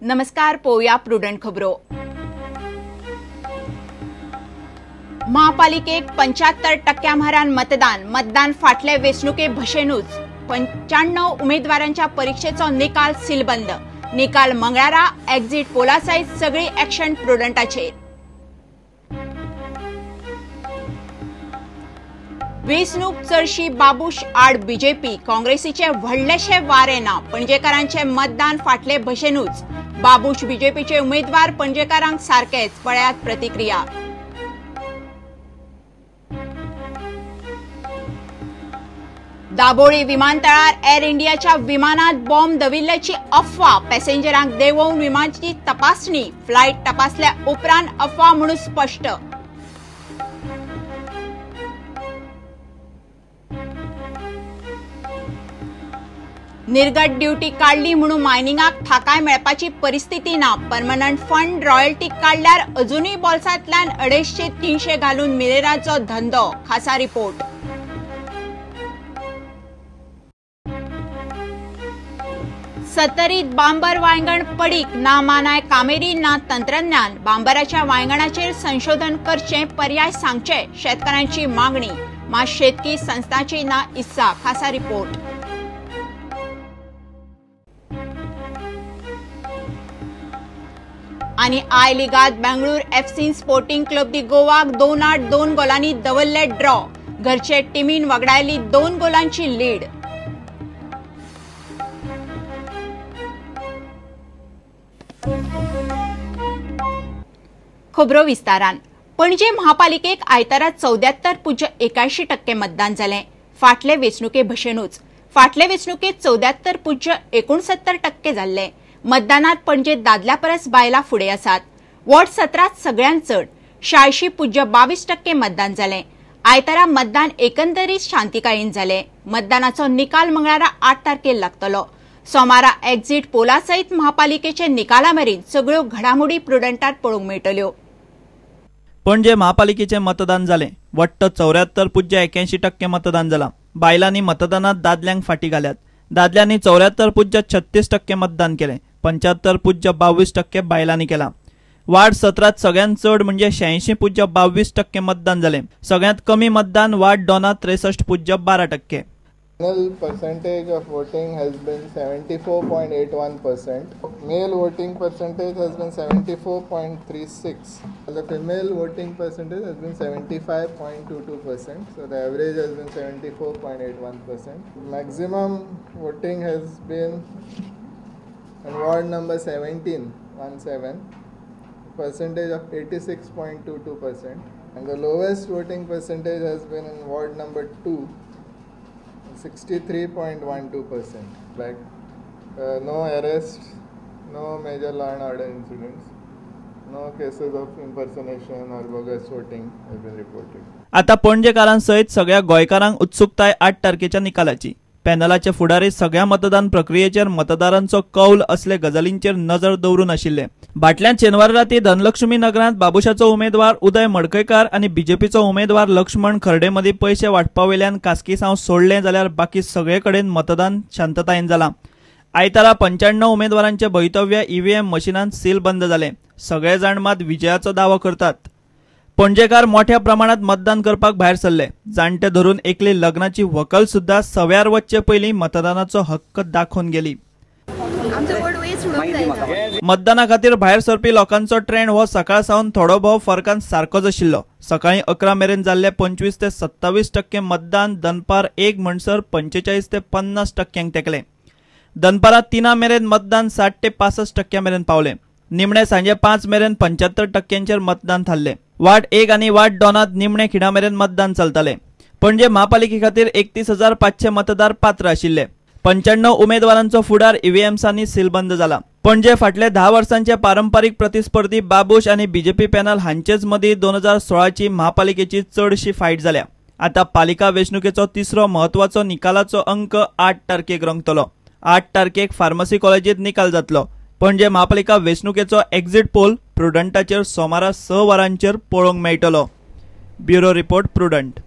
नमस्कार, पोया प्रुडंट खबरो। महापालिकेक 75% म्हारान मतदान फाटले वेंचणुके भशेनूच 95 उमेदवारांच्या परीक्षेचो निकाल सीलबंद। निकाल मंगळारा एक्झिट पोला सयत सगळी ॲक्शन प्रुडंटाचेर। वेंचणूक चडशी बाबूश आड बीजेपी काँग्रेसीचे व्हडलेशे वारे ना। पणजेकारांचे मतदान फाटले भशेनूच बाबूश बीजेपीचे उमेदवार पणजेकारांक सारकेच। पळयात प्रतिक्रिया। दाबोळी विमानतळार एअर इंडियाच्या विमानात बॉम्ब दविल्ल्याची अफवा। पॅसेंजरांक देंवोवन विमानाची तपासणी। फ्लायट तपासल्या उपरांत अफवा म्हणून स्पष्ट। निर्गट ड्युटी काढली म्हणून मायनिंगाक थाकाय मेळपाची परिस्थिती ना। परमनंट फंड रॉयल्टी काढल्यार अजूनही बोल्सांतल्यान 250-300 घालून मिरेराचो धंदो। खासा रिपोर्ट। सत्तरीत बांबर वांयगण पडीक ना मानाय कामेरी ना तंत्रज्ञान। बांबराच्या वांयगणाचेर संशोधन करचे, पर्याय सांगचे शेतकऱ्यांची मागणी। मात शेतकी संस्थांची ना इत्सा। खासा रिपोर्ट। आणि आय लिगात बेंगळूर एफसी स्पोर्टिंग क्लब दी गोवाक 2-8 2 गोलांनी दवरले ड्रॉ। घरचे टीमीन वगडायली 2 गोलांची लीड। खबरो विस्तारान। पणजे महापालिकेक आयतारा 74.81% मतदान जालें। फाटले वेंचणुके भशेनूच फाटले वेंचणुकेत 74.69% जाल्ले। मतदानात पणजे दादल्या परस बायलां फुडें आसात। वॉर्ड 17 सगळ्यांत चड 86.22% मतदान जालें। आयतारा मतदान एकंदरीत शांतिकायेन जालें। मतदानाचो निकाल मंगळारा 8 तारखेर लागतलो। सोमारा एक्झिट पोला सयत महापालिकेचे निकाला मेरेन सगळ्यो घडामोडी प्रुडंटात पळोवंक मेळटल्यो। पणजे महापालिकेचे मतदान जालें। वट्ट 74.81% मतदान जालां। बायलांनी मतदानात दादल्यांक फाटी घाल्यात। दादल्यांनी 74.36% मतदान केलें। 75.22% बायलांनी केला। वार्ड 17 सगळ्यांत चड म्हणजे 86.22% मतदान जालें। सगळ्यांत कमी मतदान ward 2 63.12%। Female percentage of voting has been 74.81%. Male voting percentage has been 74.36. The female voting percentage has been 75.22%. So the average has been 74.81%. Maximum voting has been in ward number 17, percentage of 86.22%. And the lowest voting percentage has been in ward number 2. 63.12%. No arrests, no major law and order incidents, no cases of impersonation or bogus voting have been reported. आता पणजेकारांसयत सगळ्या गोंयकारांक उत्सुकताय 8 तारखेच्या निकालाची। पॅनलाचे फुडारी सगळ्या मतदान प्रक्रियेचेर मतदारांचो कौल असले गजालींचेर नजर दवरून आशिल्ले। बाटल्यात शेनवार राती धनलक्ष्मी नगरांत बाबुशाचो उमेदवार उदय मडकयकार आनी बीजेपीचो उमेदवार लक्ष्मण खर्डे मदीं पयशे वांटपावेल्यान कास्किसांव सोडलें जाल्यार बाकी सगळे कडेन मतदान शांततायेन जालां। आयतारा 95 उमेदवारांचे भवितव्य ईव्हीएम मशीनांत सील बंद जालें। सगळे जाण मात विजयाचो दावो करतात। पणजेकार मोठ्या प्रमाणात मतदान करपाक भायर सरले। जाणटे धरून एकली लग्नाची व्हंकल सुद्धा सव्यार वच्चे पयलीं मतदानाचो हक्क दाखोवन गेली। मतदाना खातीर भायर सरपी लोकांचो ट्रेंड हो सकाळ सावन थोडो भोव फरकान सारकोच आशिल्लो। सकाळी 11 मेरेन जाल्ले 25 ते 27% मतदान दनपार 1 म्हणसर 45 ते 50% तेकले। दनपारा 3 मेरेन मतदान 60 ते 65% मेरेन पावले। निमणे सांजे 5 मेरेन 75%चेर मतदान थारले। वार्ड 1 आनी वार्ड 2 निमणे खिणा मेरेन मतदान चलताले। पणजे महापालिके खातीर 31,500 मतदार पात्र आशिल्ले। 95 उमेदवारांचो फुडार ईव्हीएम्सांनी सीलबंद जाला। पणजे फाटले 10 वर्सांचे पारंपारीक प्रतिस्पर्धी बाबूश आनी बीजेपी पॅनल हांचेच मदीं 2016ची महापालिकेची चडशी फायट जाल्या। आता पालिका वेंचणुकेचो तिसरो म्हत्वाचो निकालाचो अंक 8 तारखेक रंगतलो। 8 तारखेक फार्मसी कॉलेजीत निकाल जातलो। पणजे महापालिका वेंचणुकेचो एक्झिट पोल प्रुडंटाचेर सोमारा 6 वरांचेर पळोवंक मेळटलो। Bureau report prudent.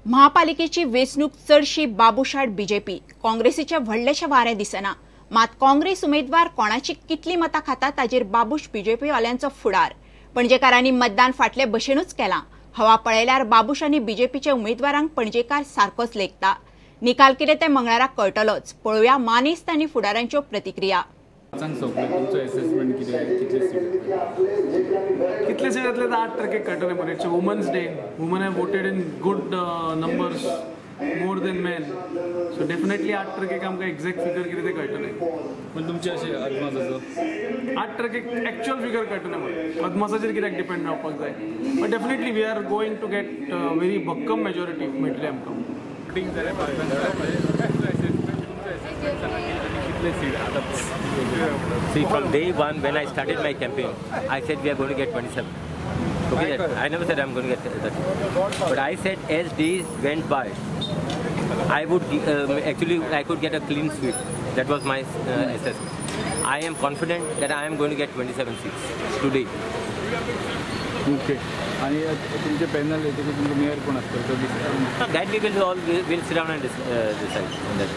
महापालिकेची वेंचणूक चडशी बाबूशाड बीजेपी काँग्रेसीचे व्हडलेशे वारे दिसना। मात काँग्रेस उमेदवार कोणाची कितली मतां खाता ताजेर बाबूश बीजेपी वाल्यांचो फुडार. पणजेकारांनी मतदान फाटले भशेनूच केलां. हवा पळयल्यार बाबूश आनी बीजेपीच्या उमेदवारांक पणजेकार सारकोच लेखता. निकाल कितें तें मंगळाराक कळटलोच. पळोवया मानेस्त आनी फुडाऱ्यांच्यो प्रतिक्रिया. कितले सीटांतले 8% कळटले मरे. It's women's day. Women have voted in good numbers more than man. So definitely 8% आमकां एक्झॅक्ट फिगर कितें तें कळटलें. पण तुमचे अशें अदमासाचो 8% एक्चुअल फिगर कळटलें मरे. अदमासाचेर कित्याक डिपेंड रावपाक जाय. But definitely we are going to get very भक्कम मेजॉरिटी मेळटली आमकां. See, from day one when I started my campaign, I said we are going to get 27. Okay, I never said I'm going to get 30. But I said as days went by, I would actually I could get a clean sweep. That was my assessment. I am confident that I am going to get 27 seats today. Okay. आणि तुमचे panel येते की तुमचं mayor कोण असतं? That we will sit down and decide on that.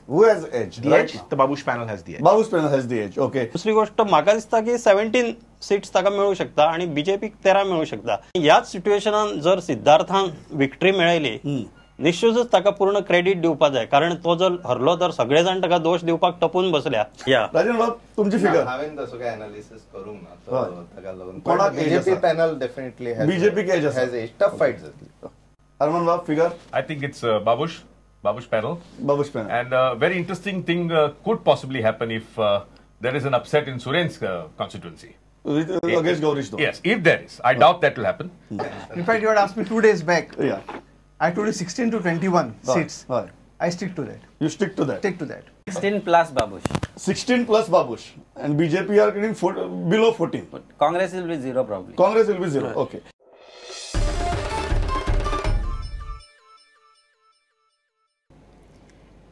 Who has edge? The edge, the Babush panel has the edge. Babush panel has the edge. Okay. दुसरी गोष्ट म्हाका दिसता की 17 सीट्स ताका मेळू शकता आणि बीजेपीक 13 मेळू शकता. ह्याच सिच्युएशनान जर सिद्धार्थान विक्टरी मेळयली निश्चितच ताका पूर्ण क्रेडिट दिवपाक जाय. कारण तो जर हरलो तर सगळे जाण ताका दोष दिवपाक टपून बसल्या. राजन बाब तुमची फिगर हांवेन तसो काय एनालिसिस करूंक ना तो ताका लागून. कोणाक BJP panel definitely BJP as has a tough fight जातली. अरमान बाब figure. I think it's Babush panel. Babush panel. And a very interesting thing could possibly happen if there is an upset in Suren's constituency. Against Gaurish though. Yes, if there is. I doubt that will happen. In fact, you had asked me 2 days back. Yeah. I told you 16 to 21 seats. Right. I stick to that. You stick to that. Stick to that. 16 plus Babush. 16 plus Babush. And BJP are getting below 14. Congress will be 0 probably. Congress will be 0. Okay.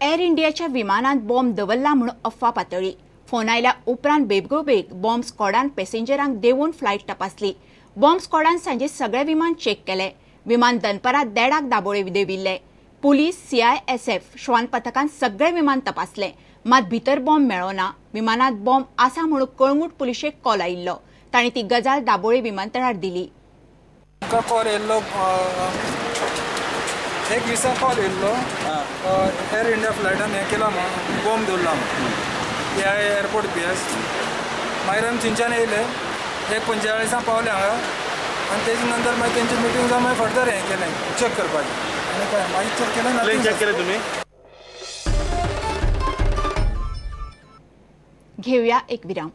Air इंडियाच्या विमानात bomb दवरला म्हणून अफवा पातळी. Phone आयल्या उपरांत बेगोबेग bomb स्क्वॉडान पॅसेंजरांक देंवून flight तपासली. बॉम्ब स्क्वॉडान सांजे सगळे विमान चेक केले. विमान दनपारां 1:30 दाबोळे देंविल्ले. पुलीस CISF श्वान पथकान सगळे विमान तपासले. मात भितर बॉम्ब मेळ्ळो ना. विमानात बॉम्ब आसा म्हणून कळंगूट पुलिशेक कॉल आयिल्लो. तांणी ती गजाल दाबोळे विमानतळार दिली. कॉल येयल्लो एक दिसा कॉल येयल्लो एअर इंडिया फ्लायटान हें केला बॉम्ब दवरला ह्या एअरपोर्ट PS. मागीर आमी थिंच्यान येयले. 1:45 पावले हांगा आनी तेजे नंतर मागीर तेंची मिटींग जावन मागीर फर्दर हें केलें चेक करपाचें. आनी काय मागीर चेक केलें ना. चेक केलें तुमी. घेऊया एक विराम.